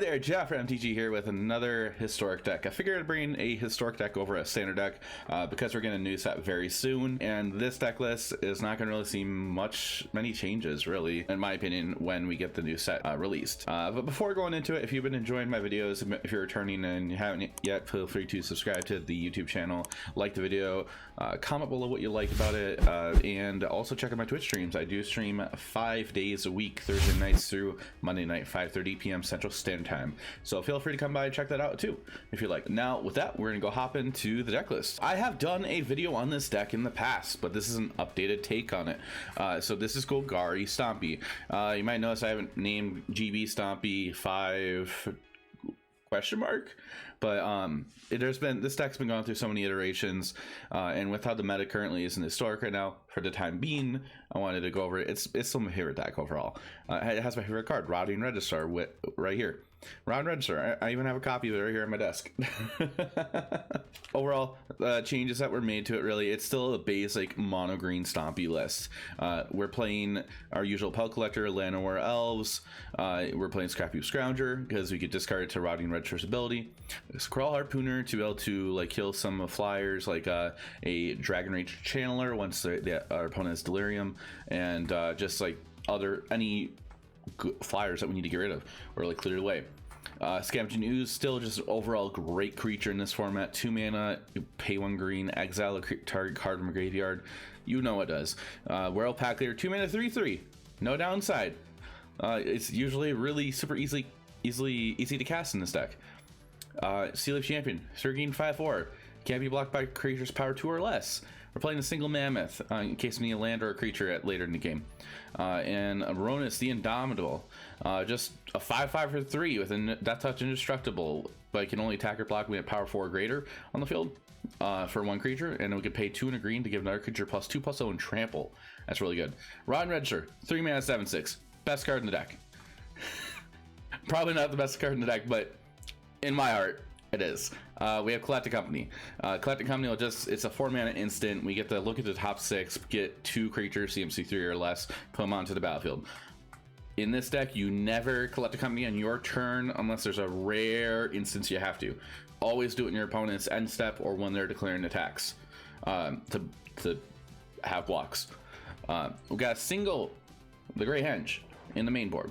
there, Jaffer MTG here with another historic deck. I figured I'd bring a historic deck over a standard deck because we're getting a new set very soon, and this deck list is not going to really see many changes, really, in my opinion, when we get the new set released. But before going into it, if you've been enjoying my videos, if you're returning and you haven't yet, feel free to subscribe to the YouTube channel, like the video, comment below what you like about it, and also check out my Twitch streams. I do stream 5 days a week, Thursday nights through Monday night, 5:30 p.m. Central Standard Time. So feel free to come by and check that out too, if you like. Now, with that, we're gonna go hop into the deck list. I have done a video on this deck in the past, but this is an updated take on it. So this is Golgari Stompy. You might notice I haven't named GB Stompy 5 question mark, but this deck's been going through so many iterations, and with how the meta currently is in historic right now, for the time being, I wanted to go over it. It's still my favorite deck overall. It has my favorite card, Rotting Regisaur, right here. Rotting Regisaur. I even have a copy of it right here on my desk. Overall, changes that were made to it, really, it's still a basic mono green Stompy list. We're playing our usual Pel Collector, Llanowar Elves. We're playing Scrappy Scrounger because we could discard it to Rotting Regisaur's ability. Crawl Harpooner to be able to like kill some flyers like a Dragon Rage Channeler once our opponent has Delirium, and just like any flyers that we need to get rid of or like clear the way. Scavenging Ooze, still just overall great creature in this format. 2 mana, you pay 1 green, exile a target card from a graveyard. You know it does. World Pack Leader, 2 mana, 3/3. No downside. It's usually really super easy to cast in this deck. Seal of Champion, Sergine 5/4. Can't be blocked by creatures power 2 or less. We're playing a single Mammoth in case we need a land or a creature later in the game. And Aronis the Indomitable, just a 5/5 for 3 with a Death Touch Indestructible, but it can only attack or block when at power 4 or greater on the field for 1 creature, and we could pay 2 and a green to give another creature +2/+0 and trample. That's really good. Rotting Regisaur, 3 mana, 7/6. Best card in the deck. Probably not the best card in the deck, but in my heart, it is. We have Collecting Company. Collecting Company will it's a 4 mana instant. We get to look at the top 6, get 2 creatures, CMC 3 or less, put them onto the battlefield. In this deck, you never collect a company on your turn unless there's a rare instance you have to. Always do it in your opponent's end step or when they're declaring attacks to have blocks. We got a single, the Grey Henge, in the main board.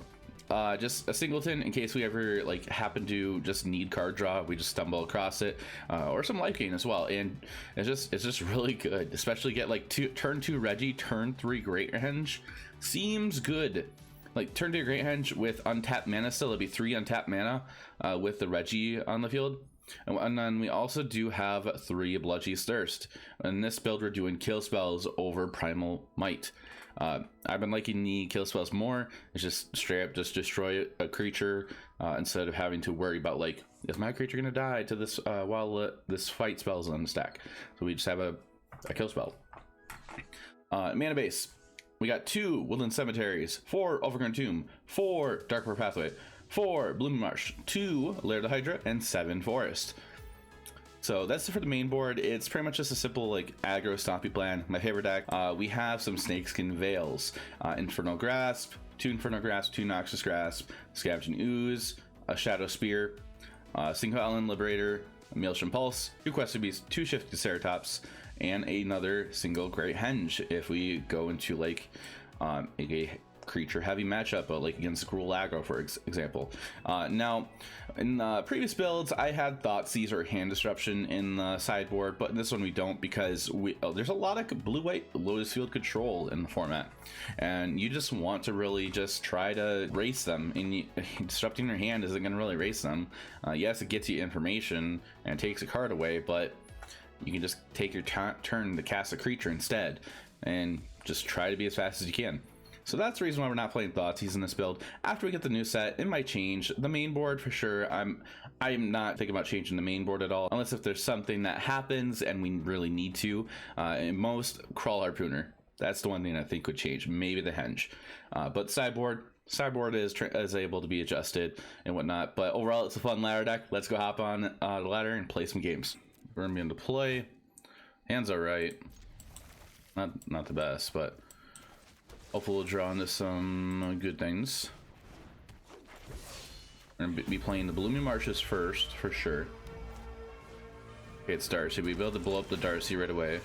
Just a singleton in case we ever like happen to just need card draw, we just stumble across it, or some life gain as well, and it's just really good, especially get like turn 2 Reggie, turn 3 Great Henge. Seems good. Like turn 2 Great Henge with untapped mana, still it'll be 3 untapped mana with the Reggie on the field. And then we also do have 3 Bloodchief's Thirst. In this build, we're doing kill spells over Primal Might. I've been liking the kill spells more. It's just straight up just destroy a creature instead of having to worry about like, is my creature gonna die to this while this fight spells on the stack. So we just have a kill spell. Mana base, we got 2 Woodland Cemeteries, 4 Overgrown Tomb, 4 Dark Pathway, 4 Blooming Marsh, 2 Lair of the Hydra, and 7 Forest. So that's for the main board. It's pretty much just a simple like aggro Stompy plan. My favorite deck. We have some Snakeskin Veils, Infernal Grasp, 2 Infernal Grasp, 2 Noxious Grasp, Scavenging Ooze, a Shadow Spear, Single Ellen Liberator, a Maelstrom Pulse, 2 Quested Beasts, 2 Shifted Ceratops, and another single Great Henge if we go into like a creature heavy matchup, like against Cruel Aggro, for example. Now in previous builds I had Thoughtseize or Hand Disruption in the sideboard, but in this one we don't, because there's a lot of blue-white Lotus Field control in the format, and you just want to really just try to race them, and disrupting your hand isn't going to really race them. Yes, it gets you information and takes a card away, but you can just take your turn to cast a creature instead and just try to be as fast as you can. So that's the reason why we're not playing Thoughtseize in this build. After we get the new set, it might change the main board for sure. I'm not thinking about changing the main board at all, unless if there's something that happens and we really need to. And most Crawl Harpooner, that's the one thing I think would change. Maybe the Henge, but sideboard is able to be adjusted and whatnot. But overall, it's a fun ladder deck. Let's go hop on the ladder and play some games. We're gonna be into play. Hands are right. Not the best, but hopefully we'll draw into some good things. We're gonna be playing the Blooming Marshes first, for sure. Okay, it's Darcy. We be able to blow up the Darcy right away.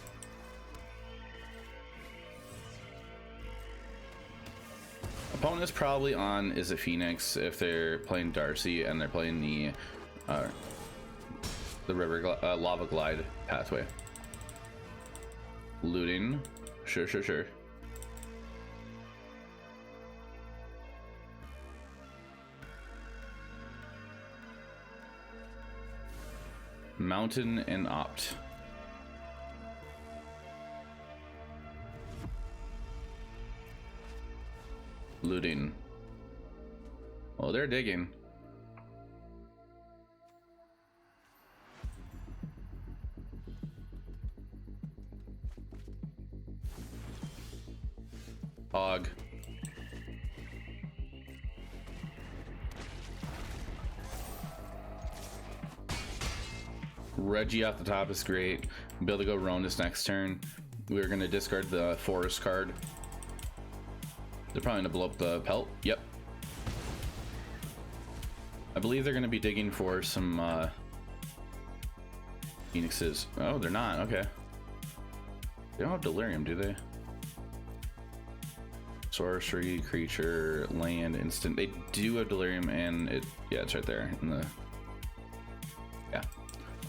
Opponent is probably on Izzet Phoenix if they're playing Darcy and they're playing the Lava Glide pathway. Looting. Sure. Mountain and Opt. Looting. Oh, they're digging. Hog. Reggie off the top is great. Be able to go Roan this next turn. We're gonna discard the Forest card. They're probably gonna blow up the Pelt. Yep. I believe they're gonna be digging for some Phoenixes. Oh, they're not. Okay. They don't have Delirium, do they? Sorcery, creature, land, instant. They do have Delirium, and it. Yeah, it's right there in the. Yeah.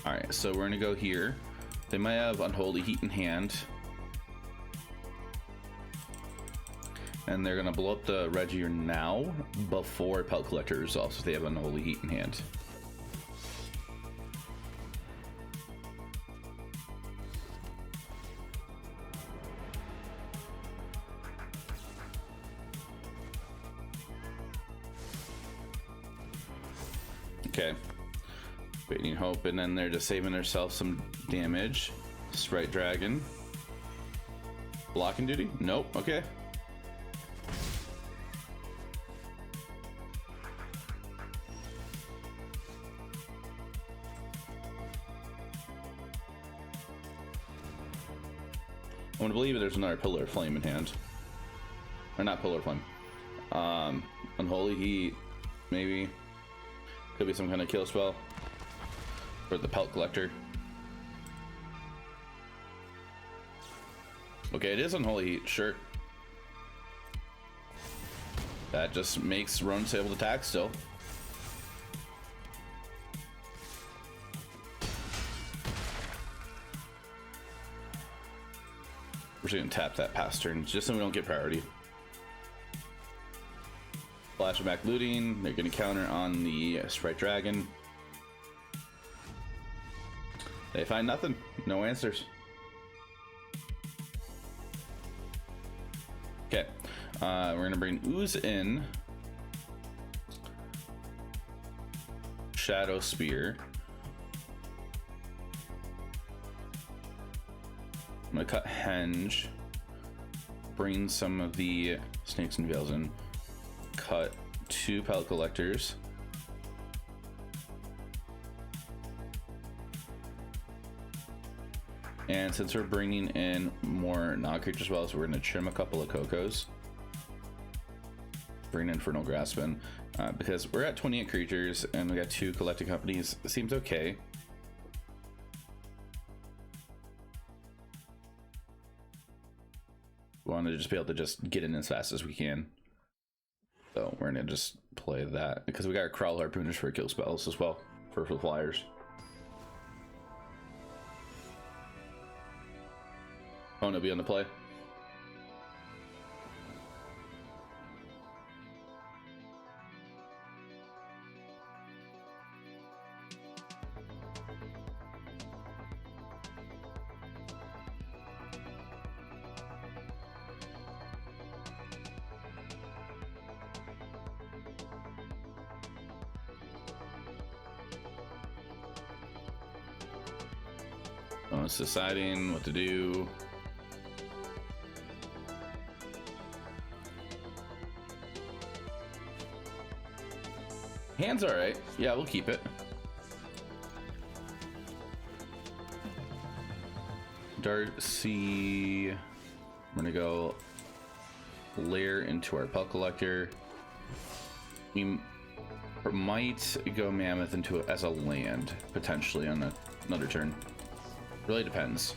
All right, so we're gonna go here. They might have Unholy Heat in hand, and they're gonna blow up the Reggie now before Pelt Collector resolves if they have Unholy Heat in hand. Okay. Waiting Hope, and then they're just saving themselves some damage. Sprite Dragon. Blocking duty? Nope. Okay. I'm gonna believe there's another Pillar of Flame in hand. Or not Pillar of Flame. Unholy Heat, maybe. Could be some kind of kill spell. For the Pelt Collector. Okay, it is Unholy Heat, sure. That just makes Roan's able to attack still. We're just gonna tap that past turn just so we don't get priority. Flashback looting, they're gonna counter on the Sprite Dragon. They find nothing. No answers. Okay. We're going to bring Ooze in. Shadow Spear. I'm going to cut Henge. Bring some of the Snakes and Veils in. Cut 2 Pelt Collectors. And since we're bringing in more non-creature spells, we're going to trim a couple of Cocos. Bring in Infernal Graspin. Because we're at 28 creatures and we got 2 collecting companies. It seems okay. We want to just be able to just get in as fast as we can. So we're going to just play that. Because we got our Crawl Harpooners for kill spells as well. For flyers. Oh, no, be on the play. Oh, it's deciding what to do. Hand's all right. Yeah, we'll keep it. Darcy. We're gonna go layer into our Pelt Collector. Or might go Mammoth into it as a land, potentially on another turn. Really depends.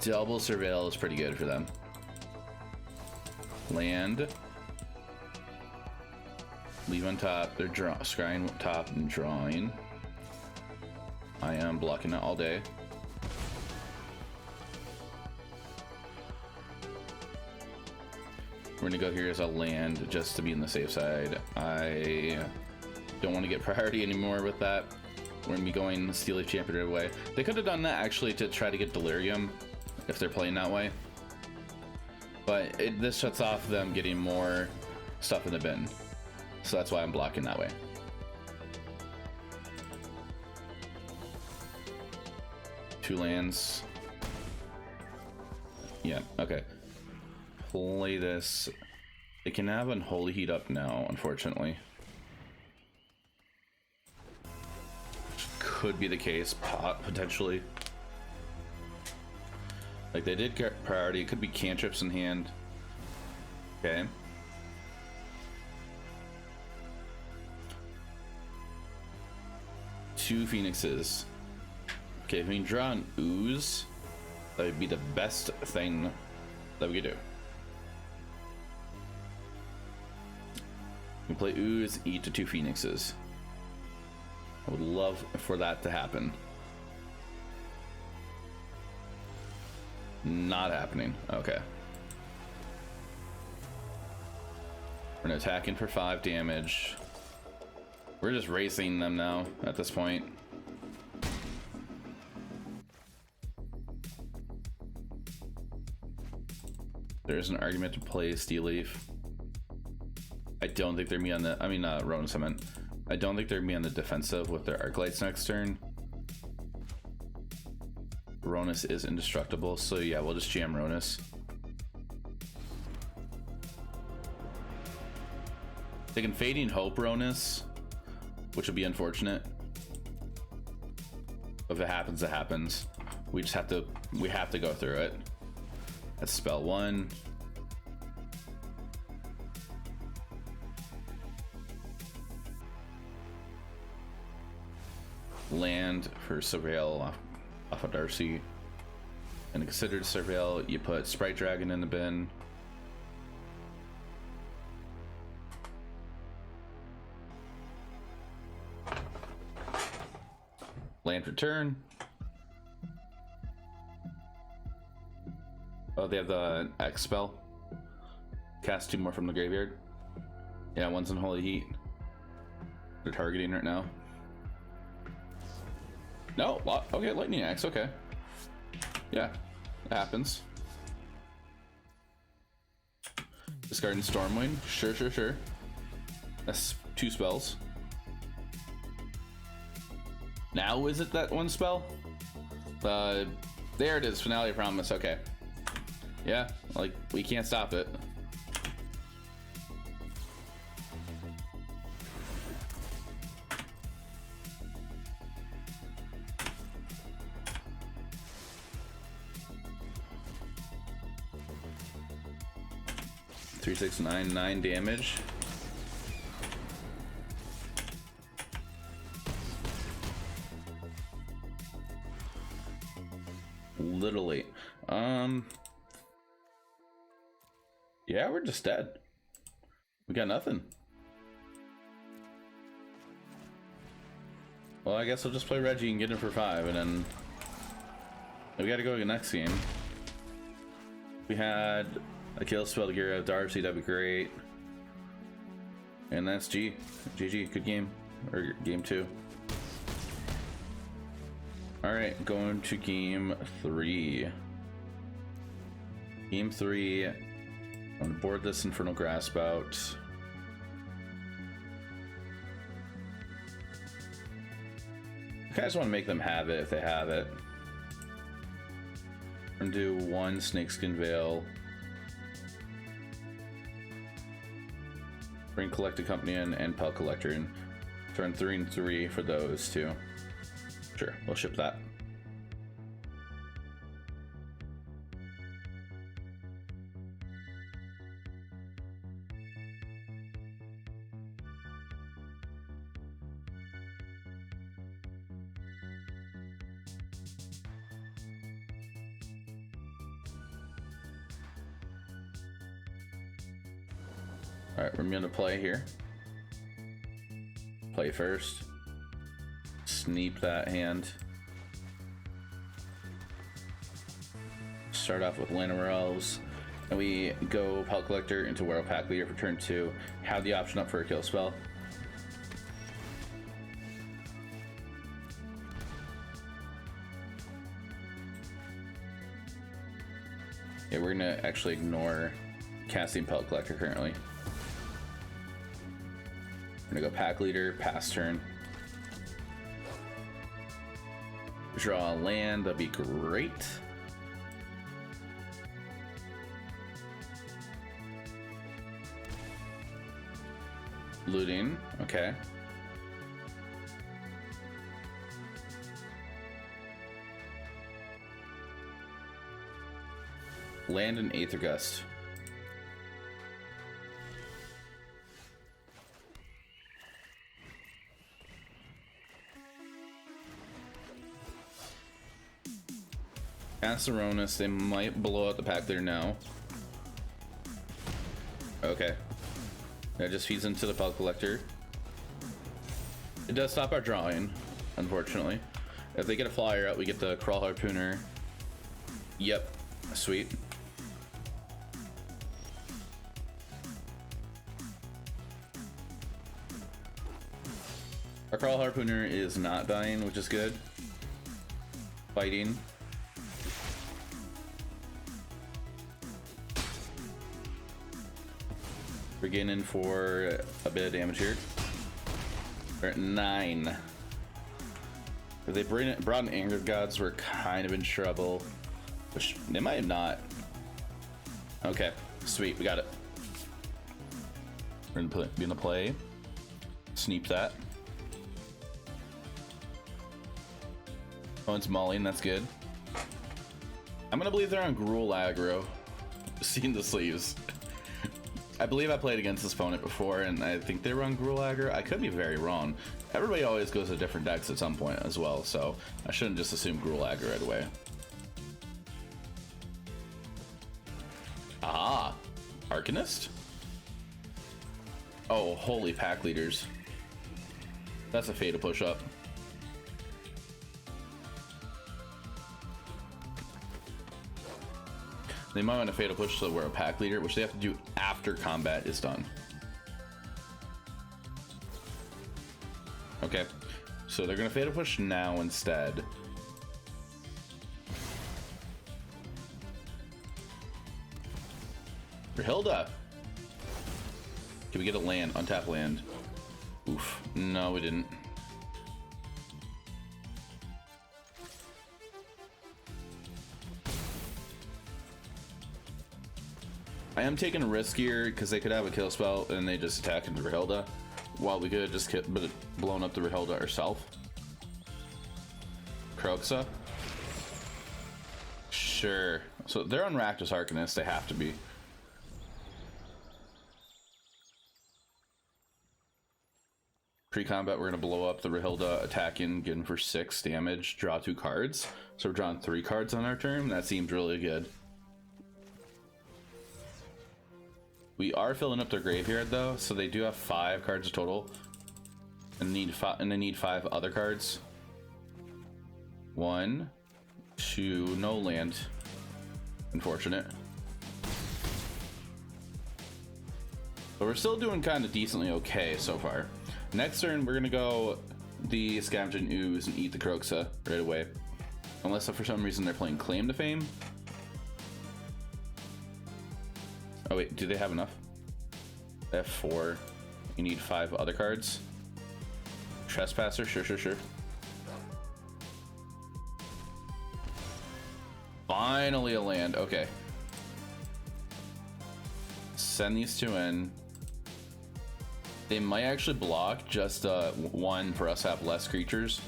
Double Surveil is pretty good for them. Land. Leave on top. They're scrying top and drawing. I am blocking it all day. We're gonna go here as a land just to be on the safe side. I don't want to get priority anymore with that. We're gonna be going Steel Leaf Champion right away. They could have done that actually to try to get Delirium if they're playing that way. But this shuts off them getting more stuff in the bin. So that's why I'm blocking that way. Two lands. Yeah, okay. Play this. They can have Unholy Heat up now, unfortunately. Which could be the case, potentially. Like, they did get priority. It could be cantrips in hand. Okay. Two Phoenixes. Okay, if we can draw an Ooze, that would be the best thing that we could do. We can play Ooze, eat to two Phoenixes. I would love for that to happen. Not happening. Okay. We're gonna attack in for 5 damage. We're just racing them now at this point. There's an argument to play Steel Leaf. I don't think they're me on the, Ronus, I meant. I don't think they're me on the defensive with their Arclights next turn. Ronus is indestructible, so yeah, we'll just jam Ronus. They can Fading Hope Ronus, which would be unfortunate. If it happens, it happens. We just have to, go through it. That's spell 1. Land for Surveil off of Darcy. And considered Surveil, you put Sprite Dragon in the bin. Land for turn. Oh, they have the X spell. Cast 2 more from the graveyard. Yeah, one's in Holy Heat. They're targeting right now. No, okay, Lightning Axe, okay. Yeah, that happens. Discarding Stormwind, sure. That's 2 spells. Now is it that 1 spell? There it is, Finale of Promise, okay. Yeah, like, we can't stop it. Three, 6, 9, 9 damage. Little late. Yeah, we're just dead. We got nothing. Well, I guess I'll just play Reggie and get him for 5, and then we gotta go to the next game. We had a kill spell to get rid of Darcy, that'd be great. And that's GG, good game. Or game 2. Alright, going to game 3. Game 3. I'm gonna board this Infernal Grasp out. I just want to make them have it if they have it. I'm gonna do 1 Snakeskin Veil. Bring Collected Company in and Pel Collector in. Turn 3 and 3 for those 2. Sure, we'll ship that. All right, we're gonna play here. Play first. Sneak that hand. Start off with Llanowar Elves. And we go Pellet Collector into Werewolf Pack Leader for turn 2. Have the option up for a kill spell. Yeah, we're gonna actually ignore casting Pellet Collector currently. We're gonna go Pack Leader, pass turn. Draw a land, that'd be great. Looting, okay. Land and Aether Gust. Azorius, they might blow out the pack there now. Okay. That just feeds into the Pellet Collector. It does stop our drawing, unfortunately. If they get a flyer out, we get the Crawl Harpooner. Yep, sweet. Our Crawl Harpooner is not dying, which is good. Fighting. We're getting in for a bit of damage here. We're at 9. If they brought in Anger Gods, we're kind of in trouble. Which they might have not. Okay, sweet, we got it. We're gonna play. Sneak that. Oh, it's Mulling, that's good. I'm gonna believe they're on Gruul aggro. Seeing the sleeves. I believe I played against this opponent before, and I think they were on Gruul aggro. I could be very wrong. Everybody always goes to different decks at some point as well, so I shouldn't just assume Gruul aggro right away. Ah, Arcanist? Oh, holy pack leaders. That's a Fatal push up. They might want to Fatal push so we're a pack leader, which they have to do after combat is done. Okay, so they're gonna Fatal push now instead. For Hilda. Can we get a land? Untap land. Oof. No, we didn't. I am taking a risk here because they could have a kill spell and they just attack into Rahilda. While we could have just blown up the Rahilda ourselves. Kroxa. Sure. So they're on Rakdos Arcanist. They have to be. Pre-combat, we're going to blow up the Rahilda, attack in, get in for 6 damage, draw 2 cards. So we're drawing 3 cards on our turn. That seems really good. We are filling up their graveyard though, so they do have 5 cards total, and they need 5 other cards. 1, 2, no land. Unfortunate. But we're still doing kind of decently okay so far. Next turn, we're gonna go the Scavenging Ooze and eat the Kroxa right away, unless for some reason they're playing Claim to Fame. Oh wait, do they have enough? They have 4. You need 5 other cards. Trespasser, sure. Finally a land, okay. Send these 2 in. They might actually block just 1 for us to have less creatures,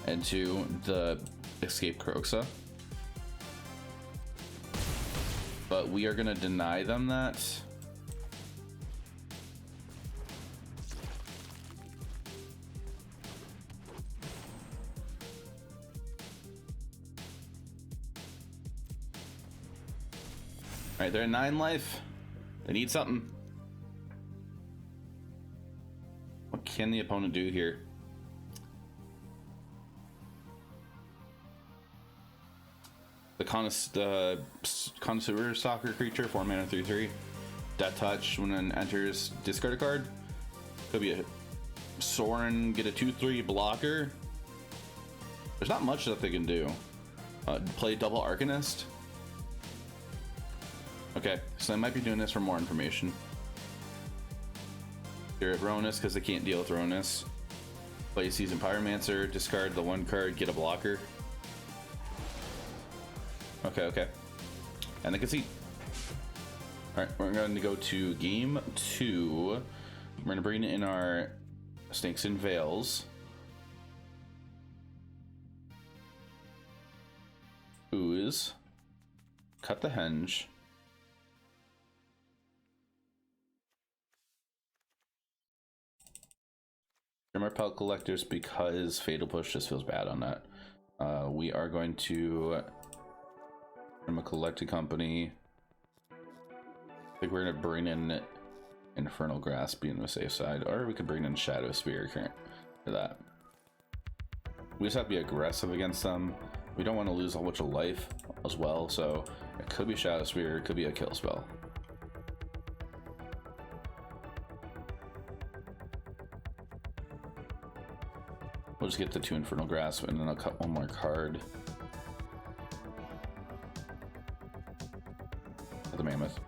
and 2 the escape Kroxa. But we are gonna deny them that. Alright, they're at 9 life. They need something. can the opponent do here? The Connoisseur Soccer creature, 4 mana, 3/3. Death Touch, when it enters, discard a card. Could be a Sorin, get a 2/3 blocker. There's not much that they can do. Play double Arcanist. Okay, so they might be doing this for more information. Here at Ronus, because they can't deal with Ronus. Play Seasoned Pyromancer, discard the 1 card, get a blocker. Okay. And they concede. Alright, we're going to go to game 2. We're going to bring in our Snakes and Veils. Ooze. Cut the Henge. Trim our Pellet Collectors because Fatal Push just feels bad on that. We are going to trim a Collected Company. I think we're going to bring in Infernal Grasp, being on the safe side, or we could bring in Shadow Spear for that. We just have to be aggressive against them. We don't want to lose a whole bunch of life as well, so it could be Shadow Spear, it could be a kill spell. We'll just get the 2 Infernal Grasp, and then I'll cut 1 more card. The Mammoth.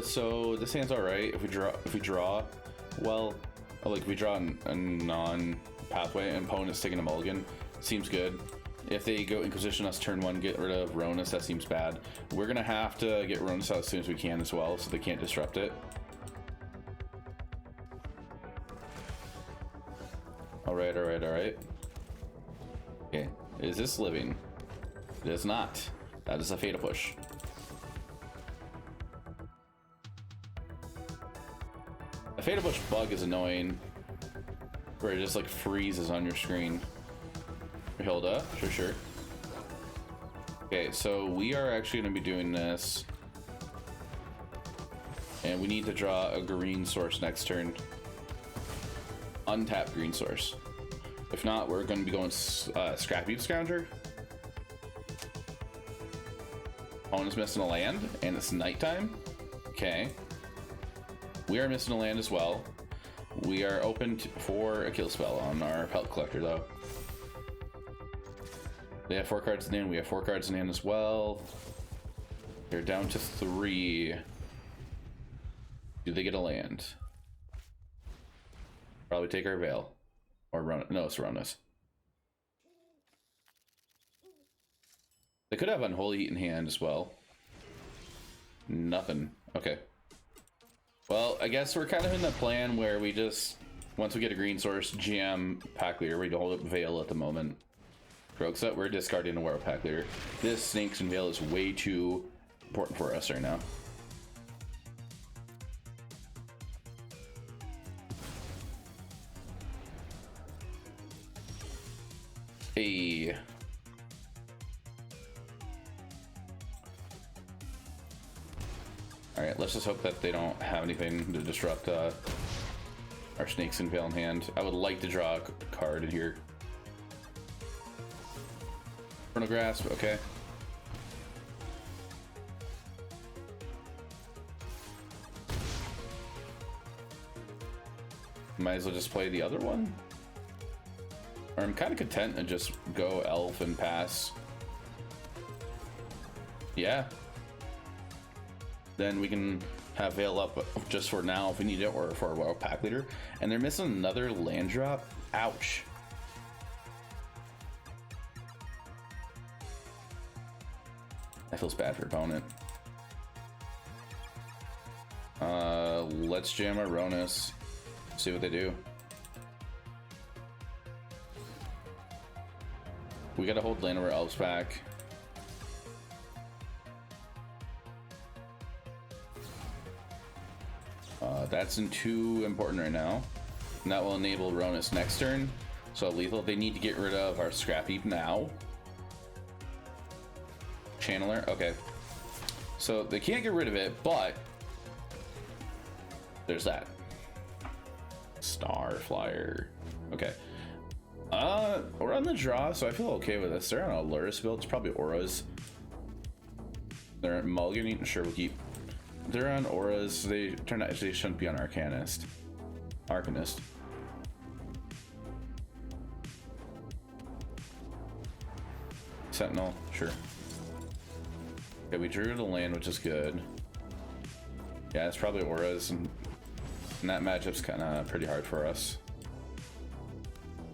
So this hand's alright if we draw well, like if we draw a non-pathway and opponent's taking a mulligan, seems good. If they go Inquisition us turn 1, get rid of Ronus, that seems bad. We're gonna have to get Ronus out as soon as we can as well, so they can't disrupt it. Alright. Okay, is this living? It is not. That is a Fatal Push. A Fatal Push bug is annoying, where it just like freezes on your screen. Hilda, sure. Okay, so we are actually going to be doing this, and we need to draw a green source next turn. Untap green source. If not, we're going to be going Scrappy Scrounger. Opponent's missing a land, and it's nighttime. Okay. We are missing a land as well. We are open for a kill spell on our Pellet Collector, though. They have 4 cards in hand. We have 4 cards in hand as well. They're down to 3. Do they get a land? Probably take our Veil. Or run it. No, it's Ronus. They could have Unholy Heat in hand as well. Nothing. Okay. Well, I guess we're kind of in the plan where we just, once we get a green source, GM Pack Leader. We don't hold up Veil at the moment. Except we're discarding a Werewolf Pack Leader. This Snakes and Veil is way too important for us right now. Hey. Alright, let's just hope that they don't have anything to disrupt our Snakes and Veil in hand. I would like to draw a card in here. Infernal Grasp, okay. Might as well just play the other one. Or I'm kind of content to just go Elf and pass. Yeah. Then we can have Veil up just for now if we need it, or for a Wild Pack Leader. And they're missing another land drop. Ouch. That feels bad for opponent. Let's jam our Ronus. See what they do. We gotta hold Llanowar Elves back. That's too important right now. And that will enable Ronus next turn. So lethal, they need to get rid of our scrap heap now. Channeler, okay. So they can't get rid of it, but there's that. Star Flyer. Okay. We're on the draw, so I feel okay with this. They're on a Luris build. It's probably Auras. They're mulliganing. Sure, we'll keep. They're on Auras. They turn out they shouldn't be on Arcanist. Sentinel, sure. Okay, we drew the land, which is good. Yeah, it's probably Auras, and that matchup's kind of pretty hard for us.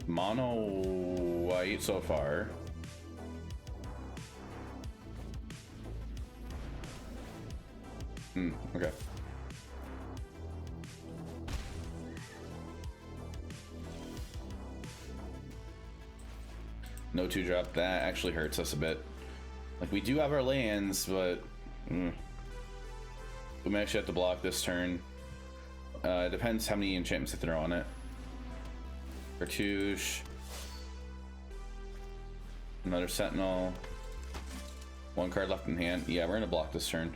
Mono white so far. Okay. No 2-drop. That actually hurts us a bit. Like, we do have our lands, but we may actually have to block this turn. It depends how many enchantments they throw on it. Cartouche. Another Sentinel. 1 card left in hand. Yeah, we're gonna block this turn.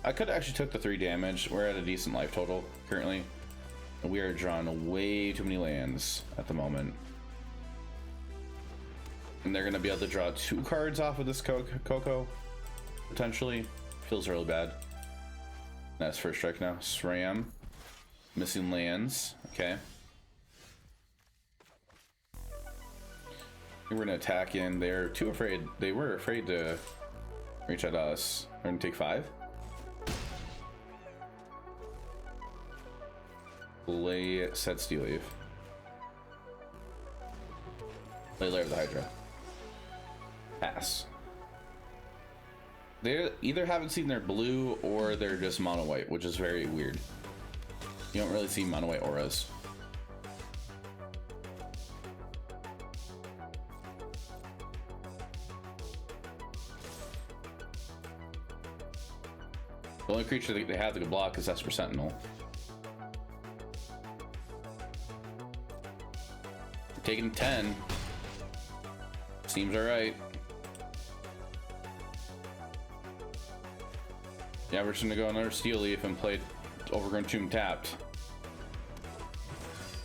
I could have actually took the 3 damage. We're at a decent life total currently. And we are drawing way too many lands at the moment. And they're gonna be able to draw 2 cards off of this Coco. Potentially. Feels really bad. That's first strike now. SRAM. Missing lands. Okay. We're gonna attack in. They're too afraid. They were afraid to reach at us. We're gonna take 5. Play set Steel Leaf. Play Lair of the Hydra. Pass. They either haven't seen their blue or they're just mono white, which is very weird. You don't really see mono white auras. The only creature that they have that can block is Esper Sentinel. Taking 10. Seems alright. Yeah, we're just gonna go another Steel Leaf and play Overgrown Tomb tapped.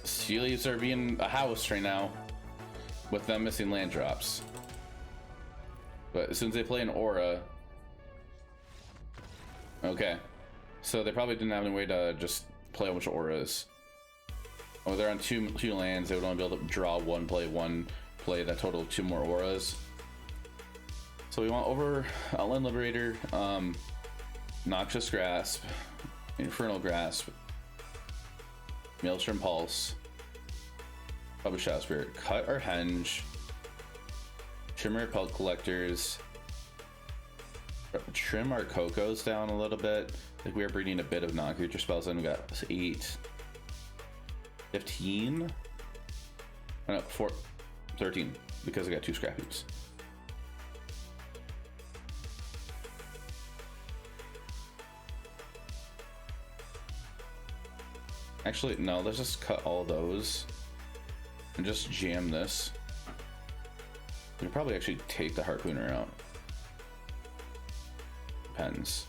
Steel Leaves are being a house right now with them missing land drops. But as soon as they play an Aura. Okay. So they probably didn't have any way to just play a bunch of Auras. Oh, they're on two lands. They would only be able to draw one play that total 2 more Auras. So we want over Outland Liberator, Noxious Grasp, Infernal Grasp, Maelstrom Pulse, probably Shadow Spirit, cut our Henge, trim our Pelt Collectors, trim our Cocos down a little bit. Like we are breeding a bit of non-creature spells, and we got 8, 15, no, 4, 13, because I got 2 scrap heaps. Actually, no, let's just cut all those and just jam this. We could probably actually take the Harpooner out. Depends.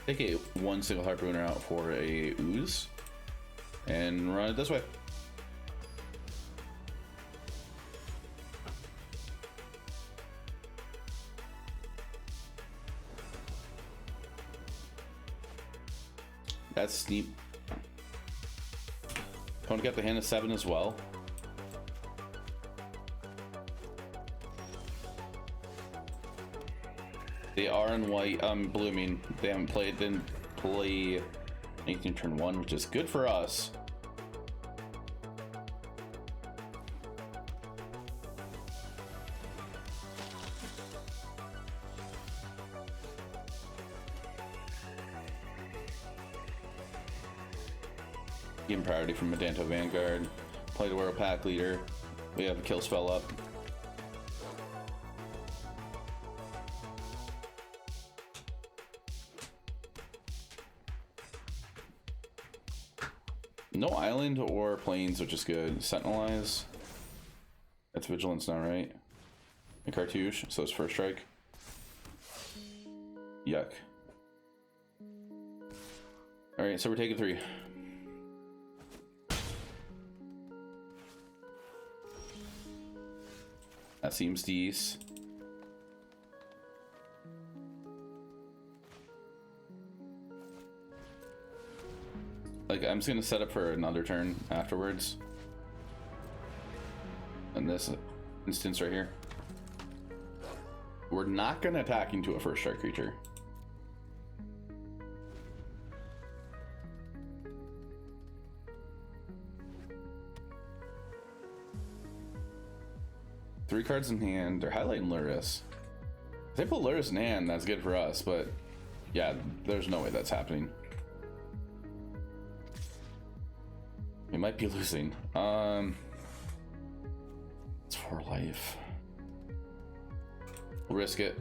Take one single Harpooner out for a Ooze and run it this way. That's steep. Don't get the hand of 7 as well. They are in white, blue. I mean, they didn't play anything turn 1, which is good for us. Game priority from Medanto Vanguard. Play to World Pack Leader. We have a kill spell up. No island or plains, which is good. Sentinelize. That's vigilance now, right? A cartouche, so it's first strike. Yuck. Alright, so we're taking 3. That seems decent. Like, I'm just gonna set up for another turn afterwards. In this instance right here. We're not gonna attack into a first strike creature. Three cards in hand. They're highlighting Luris. If they put Luris in hand, that's good for us, but yeah, there's no way that's happening. We might be losing. It's 4 life. We'll risk it.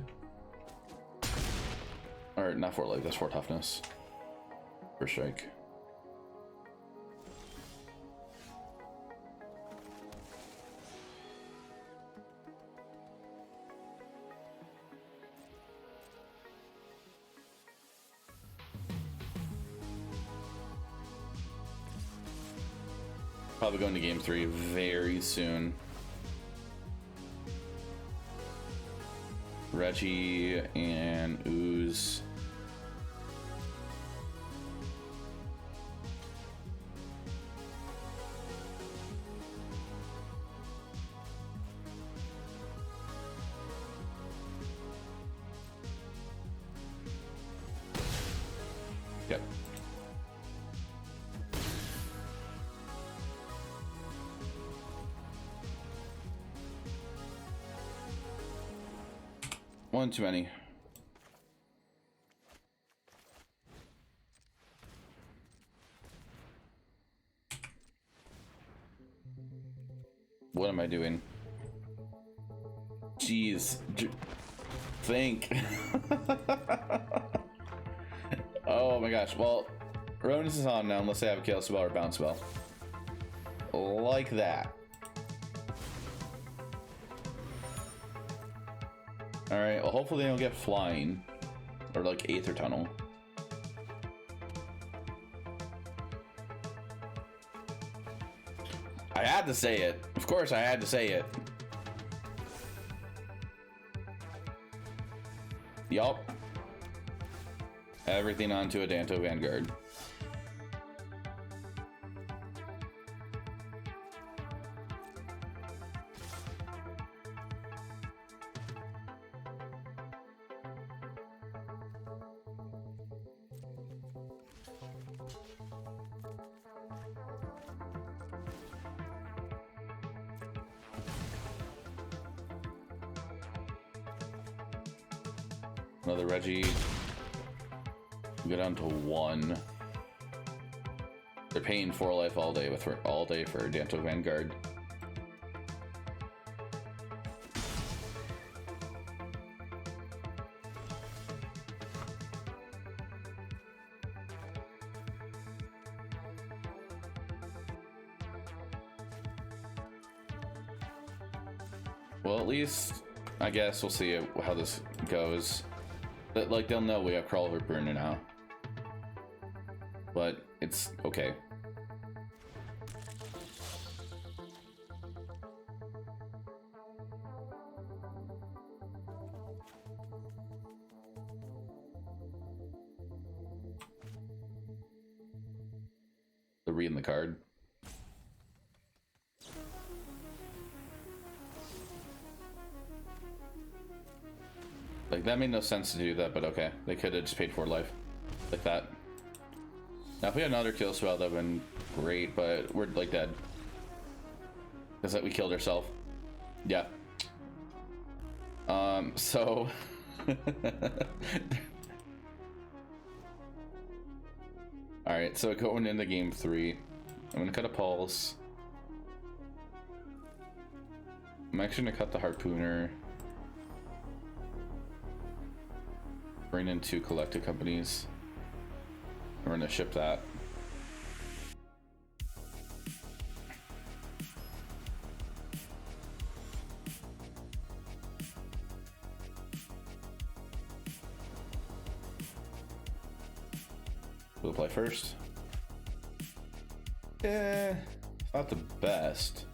Or not 4 life, that's 4 toughness. First strike. Probably going to game 3 very soon. Reggie and Ooze. Yep. One too many. What am I doing? Jeez. Think. Oh my gosh. Well, Rodents is on now unless they have a kill spell or bounce spell. Like that. Alright, well hopefully they don't get flying. Or like Aether Tunnel. I had to say it. Of course I had to say it. Yup. Everything onto a Danto Vanguard. Another Reggie. We go down to 1. They're paying 4 life all day for Danto Vanguard. Well, at least I guess we'll see how this goes. But like they'll know we have Crawler Burner now. But it's okay. They're reading the card. Like, that made no sense to do that, but okay. They could have just paid 4 life. Like that. Now, if we had another kill spell, that would have been great, but we're, like, dead. Because, like, we killed ourselves. Yeah. So... Alright, so going into game 3. I'm gonna cut a Pulse. I'm actually gonna cut the Harpooner. Bring in 2 collected companies. We're gonna ship that. fly first. Yeah, not the best.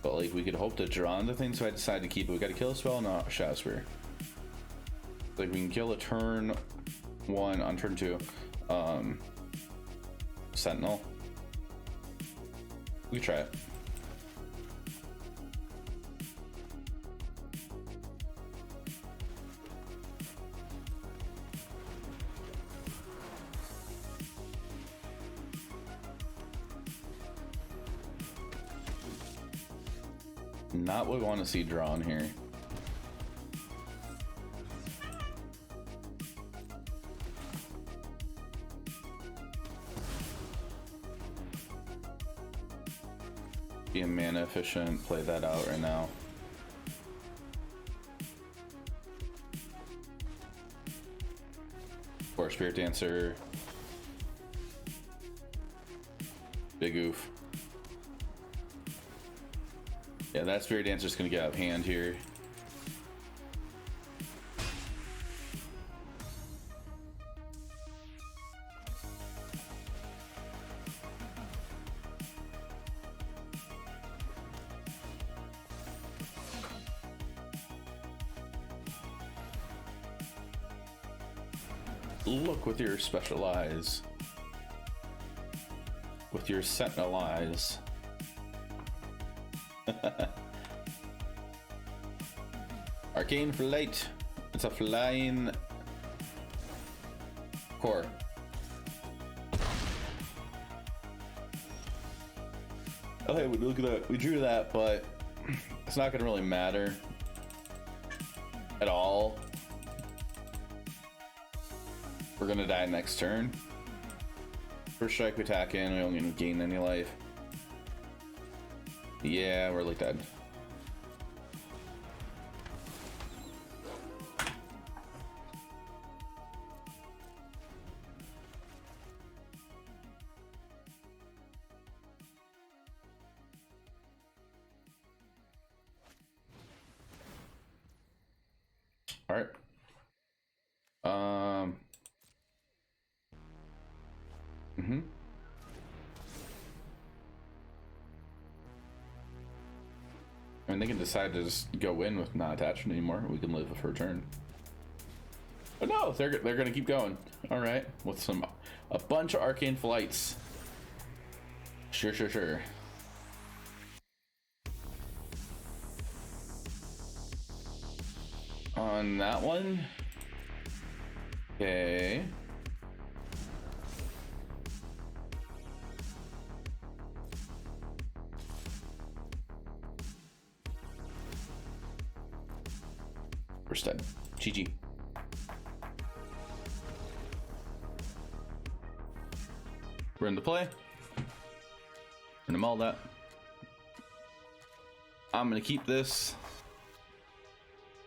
But like we could hope to draw into things, so I decided to keep it. We got to kill a spell, not Shadow Spear. Like we can kill a turn 1 on turn 2. Sentinel. We can try it. Not what we want to see drawn here. Be a mana efficient, play that out right now. Or Spirit Dancer. Big oof. Yeah, that Spirit Dancer's gonna get out of hand here. Look with your special eyes. With your sentinel eyes. Arcane Flight. It's a flying core. Okay, we look at that. We drew that, but it's not gonna really matter at all. We're gonna die next turn. First strike, we attack in. We don't even gain any life. Yeah, we're like dead. All right. I mean, they can decide to just go in with not attachment anymore. We can live for a turn. But no, they're gonna keep going. All right, with a bunch of arcane flights. Sure. On that one. Okay. We're dead. GG. We're into play. Gonna mull that. I'm gonna keep this.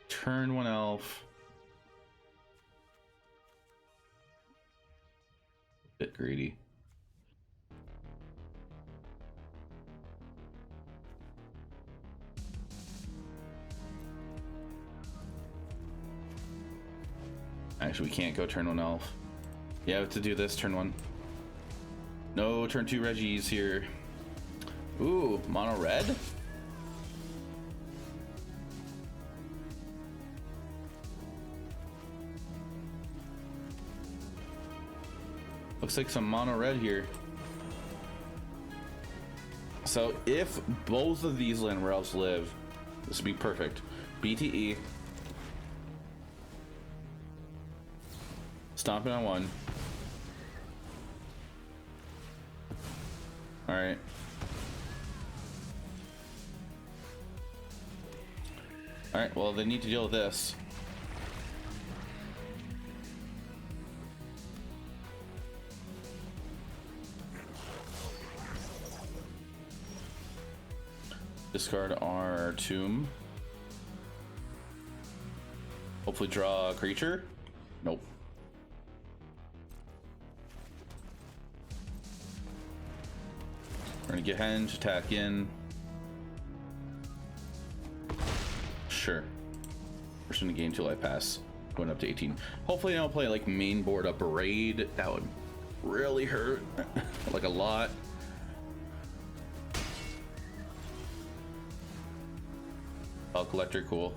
Turn 1 elf. Bit greedy. Actually, we can't go turn 1 elf. Yeah, we have to do this turn 1. No turn 2 Regis here. Ooh, mono red? Looks like some mono red here. So if both of these land elves live, this would be perfect. BTE. Stomping on 1. Alright. Alright, well, they need to deal with this. Discard our tomb. Hopefully draw a creature. Nope. We're gonna get henge, attack in. Sure. We're just gonna gain 2 life pass. Going up to 18. Hopefully I don't play like main board up a raid. That would really hurt. Like a lot. Bell collector, cool.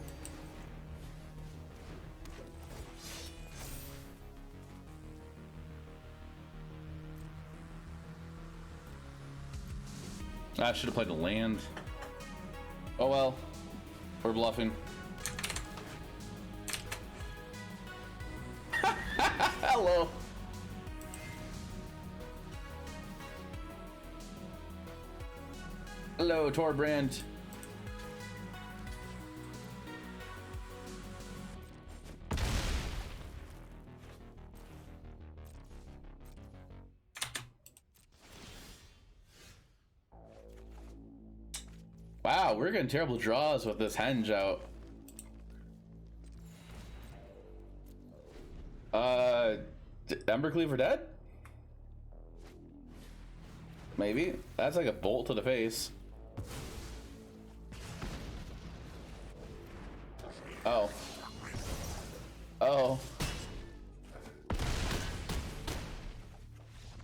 I should have played the land. Oh well. We're bluffing. Hello. Hello, Torbrand. Wow, we're getting terrible draws with this henge out. Embercleaver dead? Maybe. That's like a bolt to the face. Oh. Oh.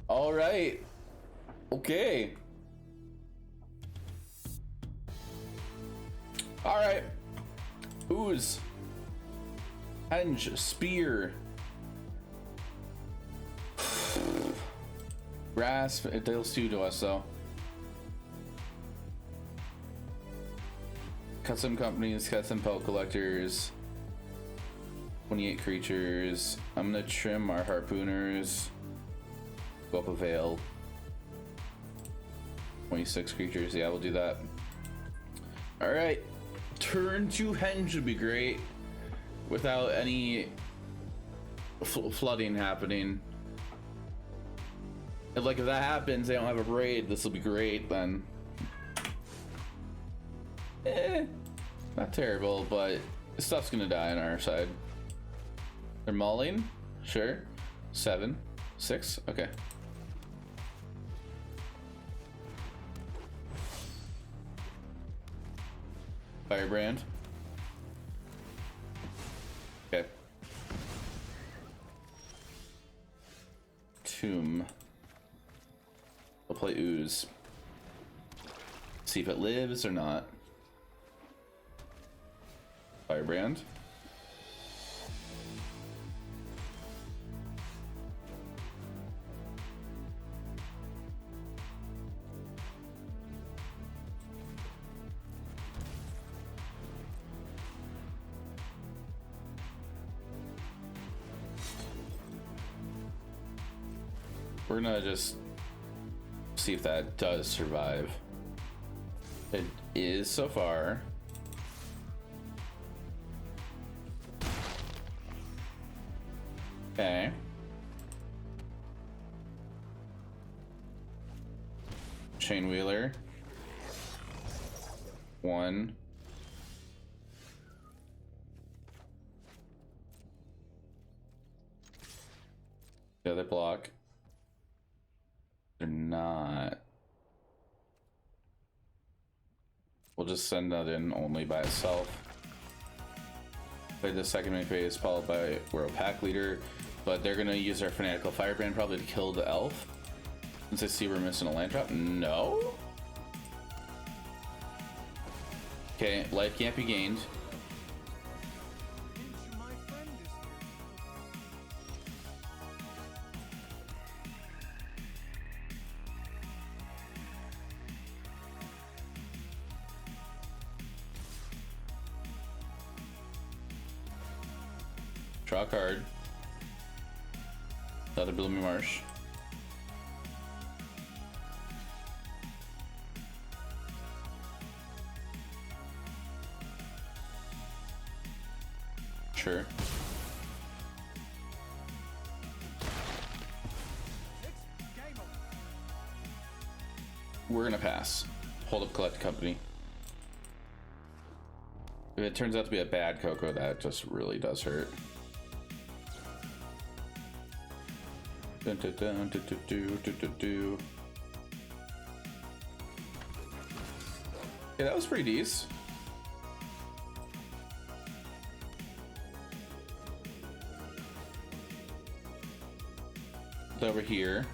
All right. Okay. All right. Ooze. Henge. Spear. Grasp. It deals 2 to us, though. Custom companies, custom pelt collectors. 28 creatures. I'm gonna trim our harpooners. Go up a veil. 26 creatures. Yeah, we'll do that. All right. Turn 2 henge would be great without any flooding happening. If, like, if that happens, they don't have a raid, this will be great then. Not terrible, but stuff's gonna die on our side. They're mauling? Sure. 7, 6, okay. Firebrand. Okay. Tomb. We'll play Ooze. See if it lives or not. Firebrand. We're gonna just see if that does survive. It is so far. Okay. Chain wheeler. 1. The other block. They're not. We'll just send that in only by itself. Play the second main phase followed by World Pack Leader, but they're gonna use our Fanatical Firebrand probably to kill the elf. Since I see we're missing a land drop. No? Okay, life can't be gained. Draw a card. Another Blooming Marsh. Sure. We're gonna pass. Hold up collect company. If it turns out to be a bad Coco, that just really does hurt. Dun, dun, dun, dun, dun, dun, dun, dun, dun. Yeah, that was pretty decent. over here.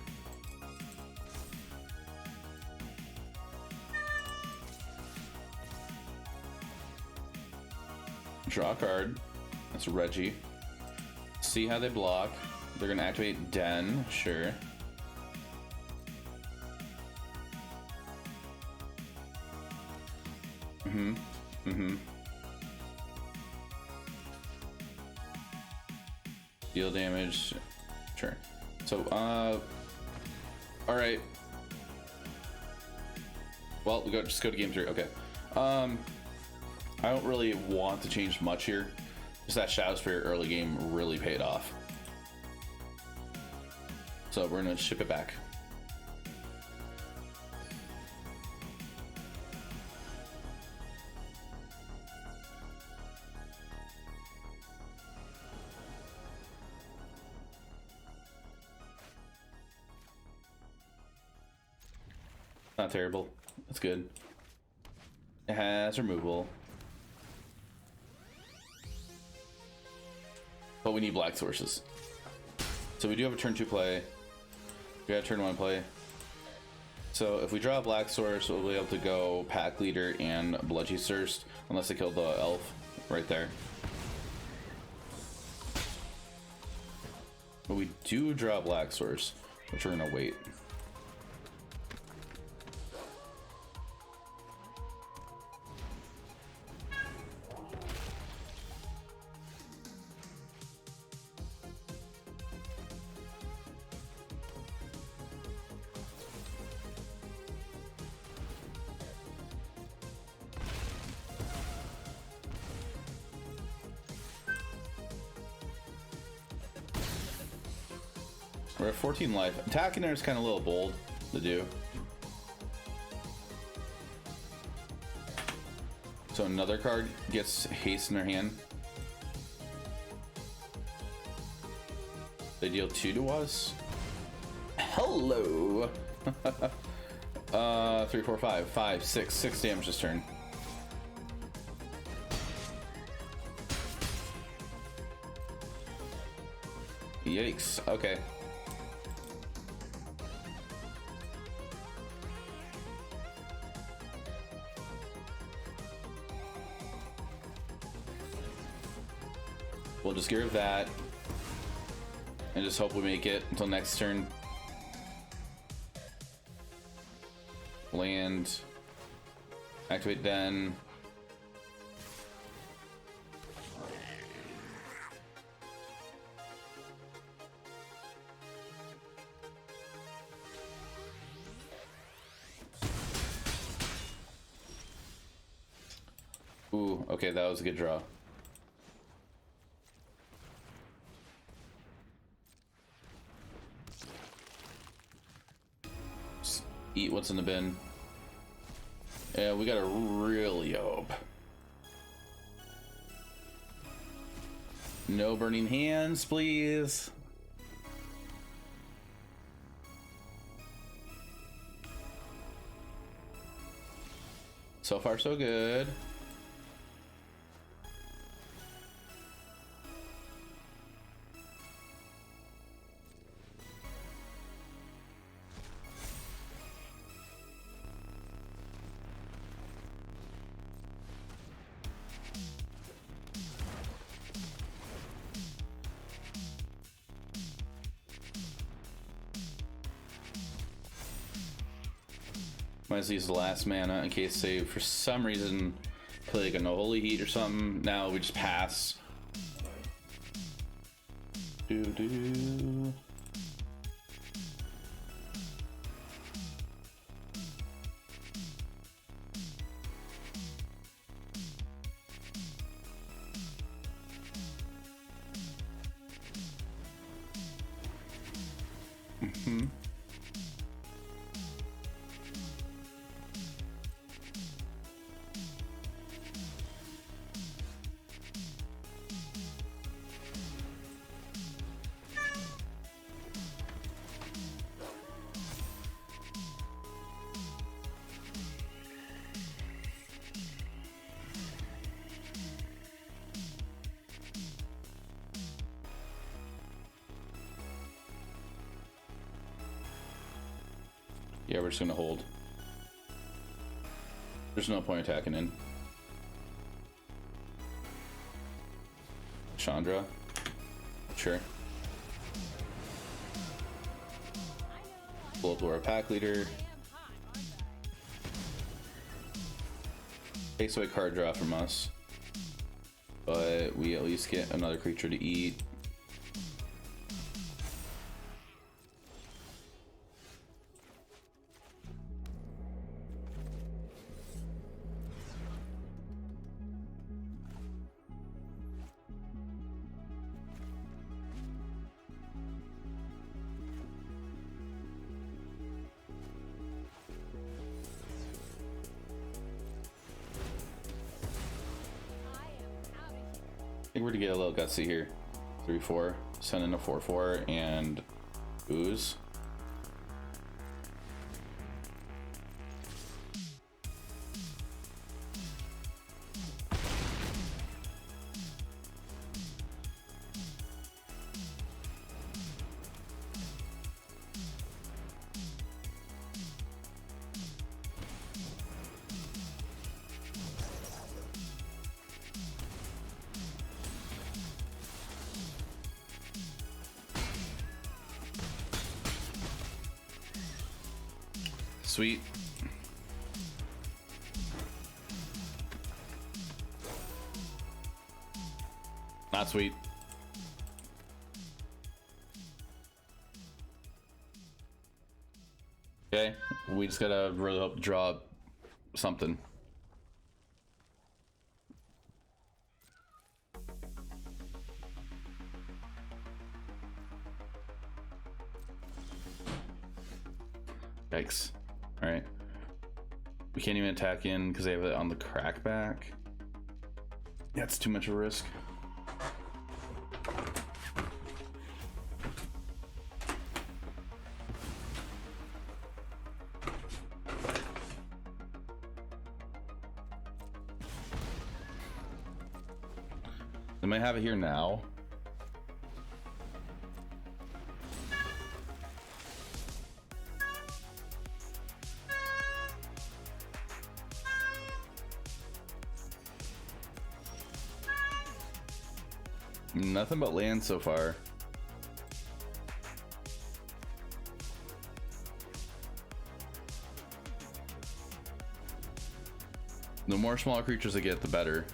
Draw a card. That's Reggie. See how they block. They're gonna activate Den, sure. Deal damage, sure. So, all right. Well, we just go to game 3. Okay. I don't really want to change much here. Just that Shadow Spirit early game really paid off. So we're gonna ship it back. Not terrible. That's good. It has removal. But we need black sources. So we do have a turn 2 play. We got a turn 1 play. So if we draw a black source, we'll be able to go Pack Leader and Bludgy Thirst, unless they kill the elf right there. But we do draw a black source, which we're gonna wait. We're at 14 life. Attacking there is kind of a little bold to do. So another card gets haste in their hand. They deal 2 to us. Hello. 3, 4, 5, 6 damage this turn. Yikes. Okay. We'll just get rid of that and just hope we make it until next turn. Land, activate Den. Ooh, okay, that was a good draw. Eat what's in the bin. Yeah, we gotta really hope. No burning hands, please. So far, so good. Might as well use the last mana in case they, for some reason, play like a no holy heat or something. Now we just pass. Doo-doo. Yeah, we're just gonna hold. There's no point attacking in. Chandra. Sure. Blow up our pack leader. Takes away card draw from us. But we at least get another creature to eat. I think we're to get a little gutsy here. 3/4, send in a 4/4 and ooze. Sweet. Not sweet. Okay, we just gotta really hope to draw something. Yikes. Alright. We can't even attack in because they have it on the crackback. Yeah, it's too much of a risk. They might have it here now. Nothing but land so far. The more small creatures I get, the better.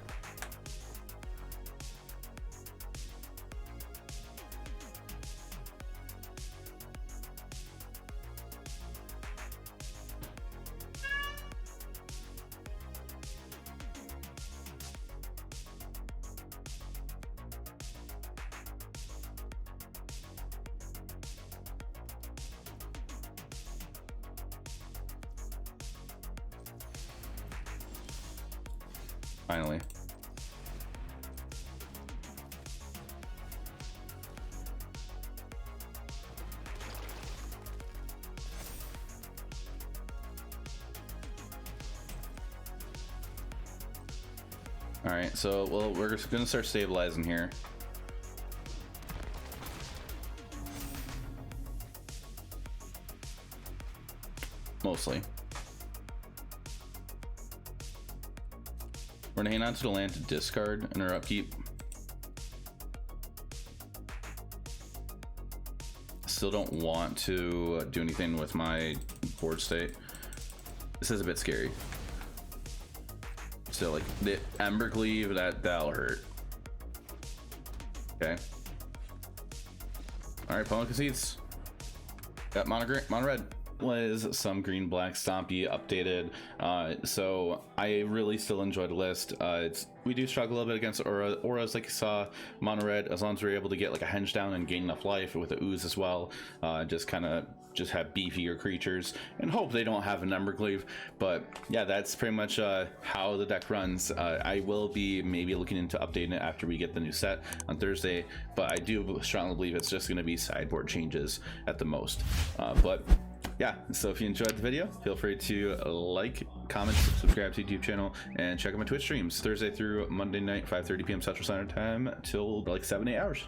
Finally. All right, so well, we're just gonna start stabilizing here. Mostly. We're gonna hang on to the land to discard in our upkeep. Still don't want to do anything with my board state. This is a bit scary. So like the Embercleave, that'll hurt. Okay. All right, opponent concedes. Got mono red. Was some green black Stompy updated, so I really still enjoy the list. We do struggle a little bit against auras like you saw. Mono red, as long as we're able to get like a henge down and gain enough life with the ooze as well, just have beefier creatures and hope they don't have an Embercleave. But yeah, that's pretty much how the deck runs. I will be maybe looking into updating it after we get the new set on Thursday, but I do strongly believe it's just going to be sideboard changes at the most. But yeah, so if you enjoyed the video, feel free to like, comment, subscribe to the YouTube channel, and check out my Twitch streams Thursday through Monday night, 5:30 p.m. Central Standard Time till like 7-8 hours.